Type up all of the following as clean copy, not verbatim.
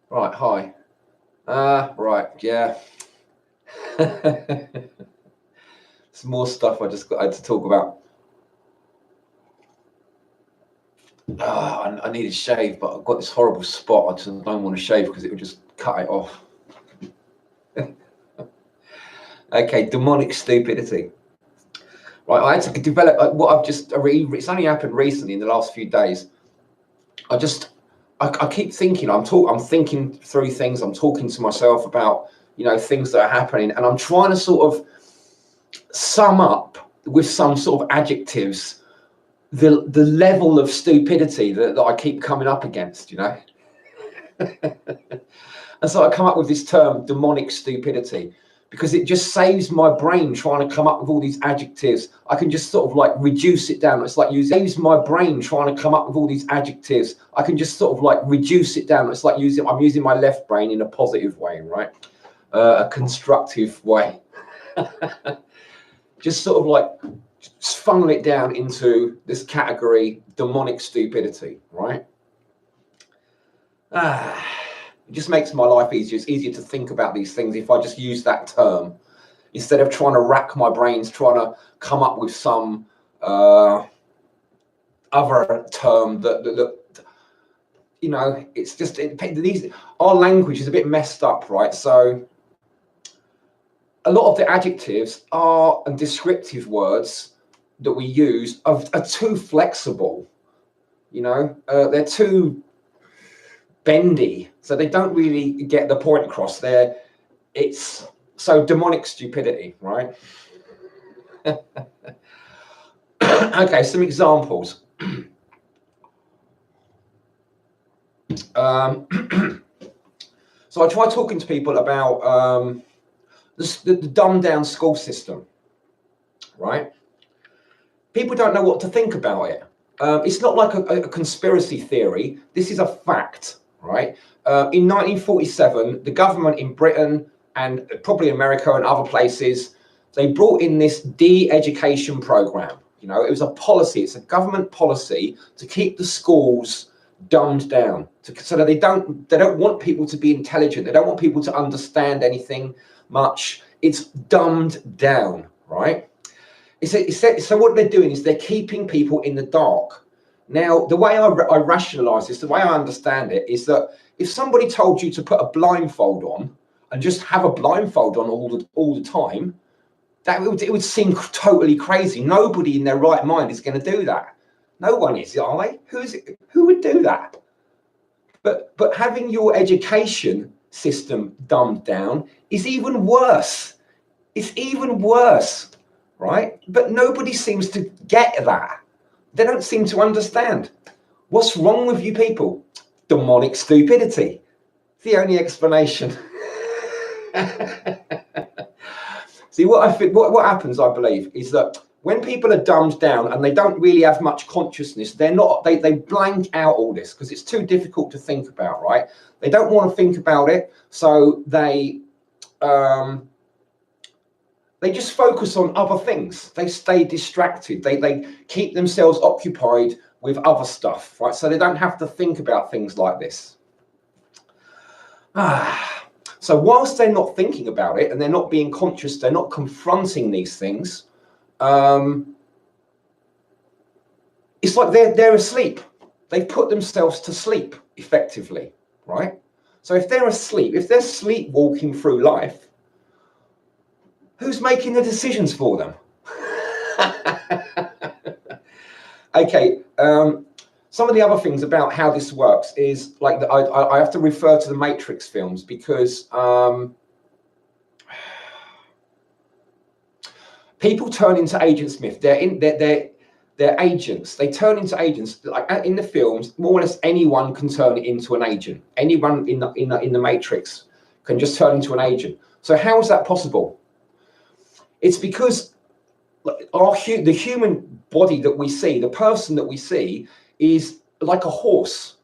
Right, hi. Right, yeah. Some more stuff I had to talk about. I needed shave, but I've got this horrible spot. I just don't want to shave because it would just cut it off. Okay, demonic stupidity. Right, I had to develop what I've just. It's only happened recently in the last few days. I keep thinking. I'm thinking through things. I'm talking to myself about things that are happening, and I'm trying to sort of sum up with some sort of adjectives the level of stupidity that I keep coming up against, And so I come up with this term, demonic stupidity, because it just saves my brain trying to come up with all these adjectives. I can just sort of like reduce it down. It's like saves my brain trying to come up with all these adjectives. I can just sort of like reduce it down. It's like I'm using my left brain in a positive way, right? A constructive way. Just sort of like funnel it down into this category, demonic stupidity, right? It just makes my life easier. It's easier to think about these things if I just use that term instead of trying to rack my brains, trying to come up with some other term that it's just our language is a bit messed up, right? So a lot of the adjectives and descriptive words that we use are too flexible. They're too bendy, so they don't really get the point across. It's so demonic stupidity, right? Okay, some examples. So I try talking to people about the dumbed down school system, right? People don't know what to think about it. It's not like a conspiracy theory. This is a fact, right? In 1947, the government in Britain and probably America and other places, they brought in this de-education program. It was a policy. It's a government policy to keep the schools dumbed down, so that they don't want people to be intelligent. They don't want people to understand anything much. It's dumbed down, right? So what they're doing is they're keeping people in the dark. Now, the way I rationalize this, the way I understand it, is that if somebody told you to put a blindfold on and just have a blindfold on all the time, it would seem totally crazy. Nobody in their right mind is going to do that. No one is, are they? Who would do that? But having your education system dumbed down is even worse. It's even worse, right? But nobody seems to get that. They don't seem to understand. What's wrong with you people? Demonic stupidity. It's the only explanation. See, what happens, I believe, is that when people are dumbed down and they don't really have much consciousness, they blank out all this because it's too difficult to think about, right? They don't want to think about it, so they just focus on other things. They stay distracted. They keep themselves occupied with other stuff, right? So they don't have to think about things like this. So whilst they're not thinking about it and they're not being conscious, they're not confronting these things, it's like they're asleep. They've put themselves to sleep effectively, right? So if they're asleep, if they're sleepwalking through life, who's making the decisions for them? Okay, some of the other things about how this works is like I have to refer to the Matrix films because people turn into Agent Smith. They're agents. They turn into agents. Like in the films, more or less anyone can turn into an agent. Anyone in the Matrix can just turn into an agent. So how is that possible? It's because the human body that we see, the person that we see, is like a horse,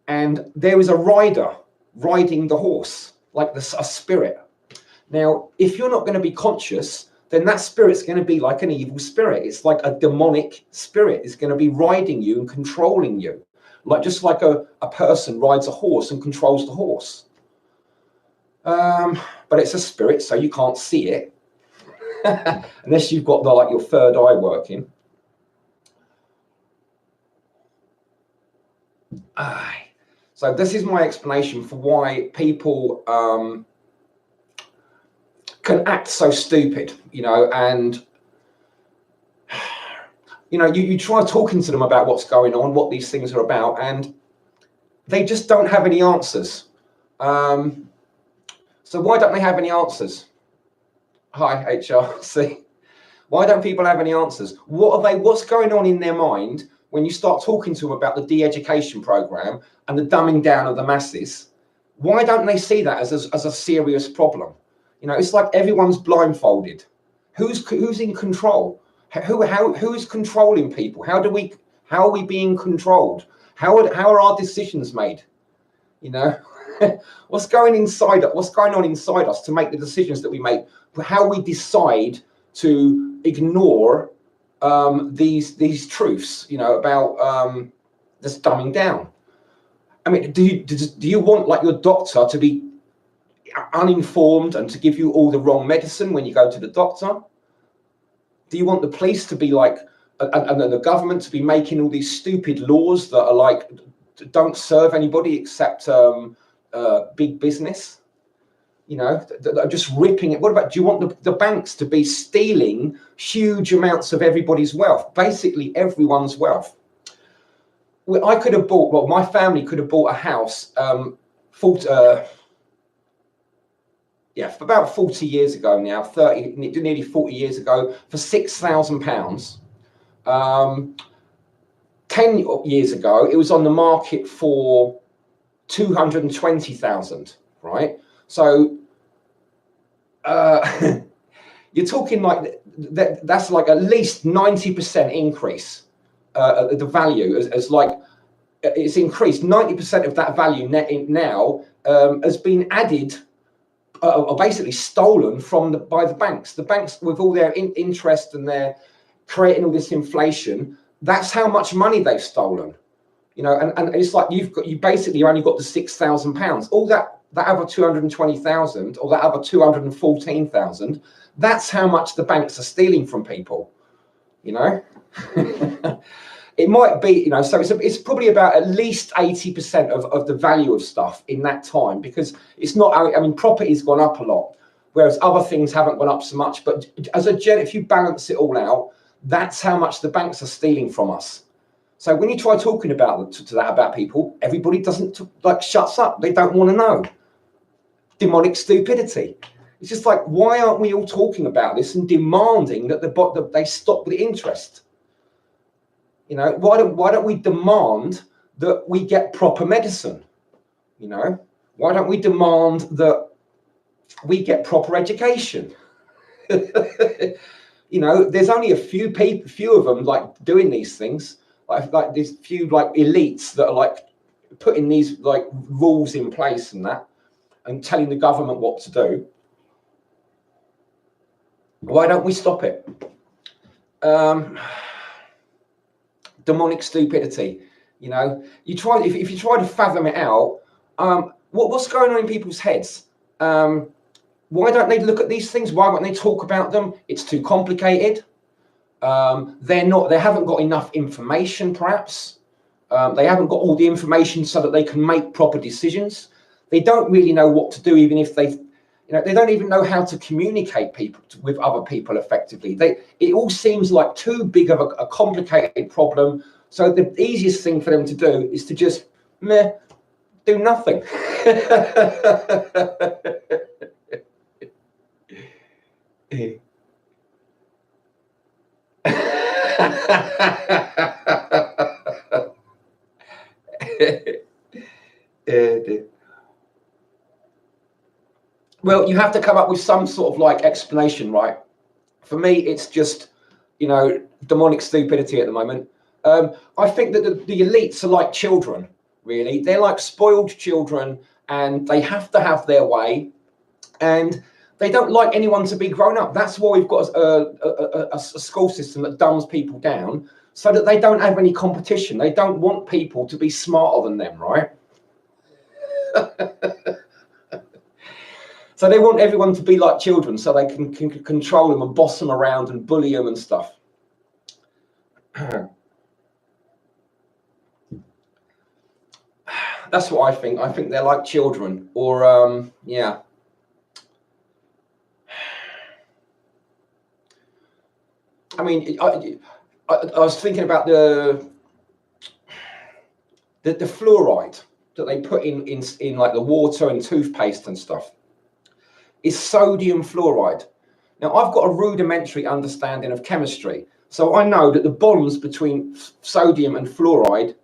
and there is a rider riding the horse, like a spirit. Now, if you're not going to be conscious, then that spirit's going to be like an evil spirit. It's like a demonic spirit. It's going to be riding you and controlling you, just like a person rides a horse and controls the horse. But it's a spirit, so you can't see it unless you've got like your third eye working. So this is my explanation for why people can act so stupid, you know, and you know, you try talking to them about what's going on, what these things are about, and they just don't have any answers. So why don't they have any answers? Hi, HRC. Why don't people have any answers? What's going on in their mind when you start talking to them about the de-education program and the dumbing down of the masses? Why don't they see that as a serious problem? You know, it's like everyone's blindfolded. Who's in control? Who is controlling people? How are we being controlled? How are our decisions made? You know, what's going on inside us to make the decisions that we make? How we decide to ignore these truths, you know, about this dumbing down. I mean, do you want like your doctor to be uninformed and to give you all the wrong medicine when you go to the doctor? Do you want the police to be like, and the government to be making all these stupid laws that are like, don't serve anybody except big business? You know, that are just ripping it. What about, do you want the banks to be stealing huge amounts of everybody's wealth, basically everyone's wealth? I could have bought, well, my family could have bought a house for about 40 years ago now, nearly 40 years ago, for £6,000. 10 years ago, it was on the market for 220,000, right? So you're talking like that's like at least 90% increase. The value as like it's increased 90% of that value now has been added or basically stolen by the banks. The banks, with all their interest, and they're creating all this inflation. That's how much money they've stolen. You know, and it's like you basically only got the £6,000. All that other 220,000 or that other 214,000. That's how much the banks are stealing from people. You know, it might be, you know, so it's probably about at least 80% of the value of stuff in that time, because it's not. I mean, property's gone up a lot, whereas other things haven't gone up so much. But if you balance it all out, that's how much the banks are stealing from us. So when you try talking about people, everybody shuts up. They don't want to know. Demonic stupidity. It's just like, why aren't we all talking about this and demanding that they stop the interest? You know, why don't we demand that we get proper medicine? You know, why don't we demand that we get proper education? You know, there's only a few of them like doing these things. Like these few like elites that are like putting these like rules in place and that, and telling the government what to do. Why don't we stop it? Demonic stupidity. You know, if you try to fathom it out, what's going on in people's heads? Why don't they look at these things? Why won't they talk about them? It's too complicated. They haven't got enough information, perhaps. They haven't got all the information so that they can make proper decisions. They don't really know what to do, even if they don't even know how to communicate with other people effectively. It all seems like too big of a complicated problem. So the easiest thing for them to do is to just do nothing. Well, you have to come up with some sort of like explanation, right? For me, it's just, you know, demonic stupidity at the moment. I think that the elites are like children, really. They're like spoiled children, and they have to have their way, and they don't like anyone to be grown up. That's why we've got a school system that dumbs people down, so that they don't have any competition. They don't want people to be smarter than them, right? So they want everyone to be like children so they can control them and boss them around and bully them and stuff. That's what I think. I think they're like children, or yeah. I mean, I was thinking about the fluoride that they put in like the water and toothpaste and stuff. Is sodium fluoride. Now, I've got a rudimentary understanding of chemistry, so I know that the bonds between sodium and fluorine,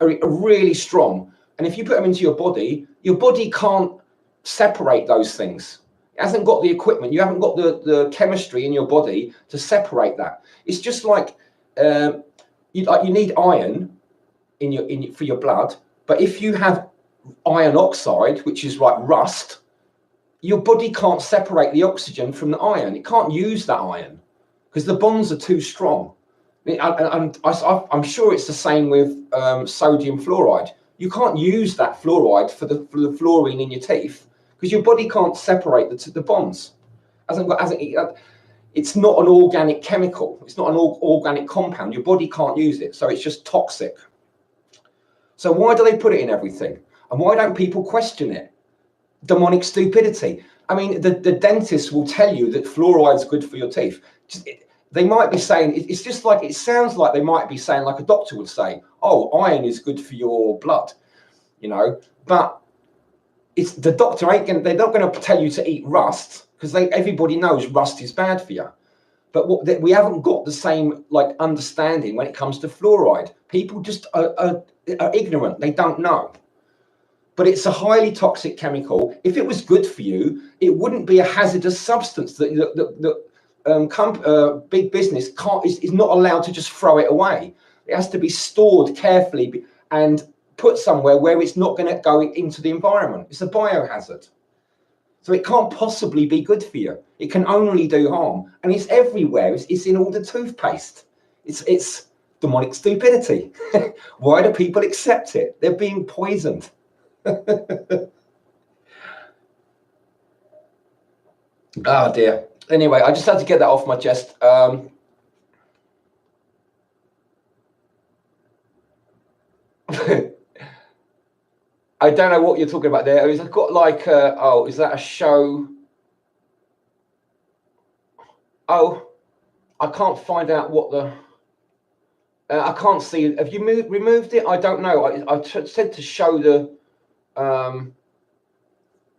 are really strong. And if you put them into your body can't separate those things. It hasn't got the equipment. You haven't got the chemistry in your body to separate that. It's just like you need iron for your blood, but if you have iron oxide, which is like rust, your body can't separate the oxygen from the iron. It can't use that iron because the bonds are too strong. I'm sure it's the same with sodium fluoride. You can't use that fluoride for the fluorine in your teeth because your body can't separate the bonds. It's not an organic chemical. It's not an organic compound. Your body can't use it, so it's just toxic. So why do they put it in everything? And why don't people question it? Demonic stupidity. I mean, the dentist will tell you that fluoride's good for your teeth. They might be saying, it's just like, it sounds like they might be saying, like a doctor would say, oh, iron is good for your blood, you know, but it's the doctor they're not going to tell you to eat rust because everybody knows rust is bad for you. But we haven't got the same like understanding when it comes to fluoride. People just are ignorant. They don't know. But it's a highly toxic chemical. If it was good for you, it wouldn't be a hazardous substance that big business is not allowed to just throw it away. It has to be stored carefully and put somewhere where it's not going to go into the environment. It's a biohazard. So it can't possibly be good for you. It can only do harm. And it's everywhere. It's in all the toothpaste. It's demonic stupidity. Why do people accept it? They're being poisoned. Oh dear. Anyway, I just had to get that off my chest. I don't know what you're talking about there. It's got like, oh, is that a show? Oh, I can't find out what the. I can't see. Have you removed it? I don't know. I said to show the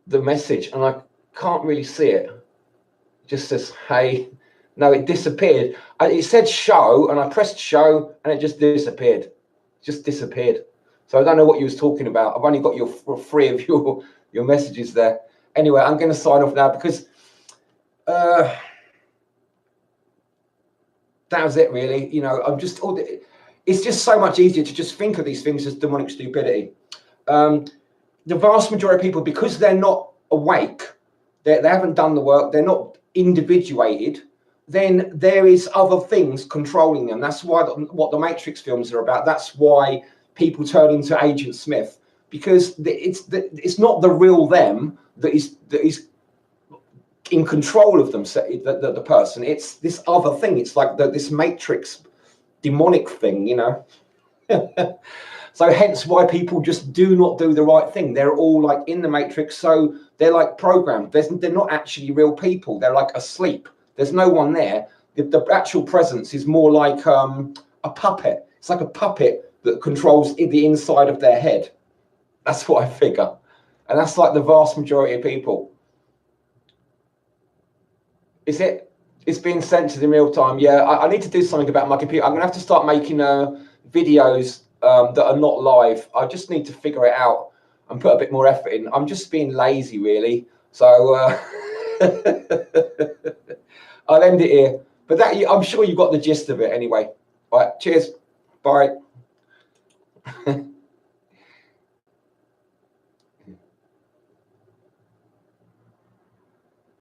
message, and I can't really see it. It just says, "Hey." No, it disappeared. It said show, and I pressed show, and it just disappeared. It just disappeared. So I don't know what you was talking about. I've only got your 3 of your messages there. Anyway, I'm going to sign off now because that was it, really. You know, it's just so much easier to just think of these things as demonic stupidity. The vast majority of people, because they're not awake, they haven't done the work, they're not individuated, then there is other things controlling them. That's why what the Matrix films are about. That's why people turn into Agent Smith, because it's not the real them that is in control of them, the person. It's this other thing. It's like this Matrix demonic thing, you know. So hence why people just do not do the right thing. They're all like in the Matrix, so they're like programmed. They're not actually real people. They're like asleep. There's no one there. The actual presence is more like a puppet. It's like a puppet that controls the inside of their head. That's what I figure. And that's like the vast majority of people. Is it? It's being censored in real time. Yeah, I need to do something about my computer. I'm going to have to start making videos that are not live. I just need to figure it out and put a bit more effort in. I'm just being lazy, really. So I'll end it here. But I'm sure you got the gist of it anyway. All right, cheers. Bye.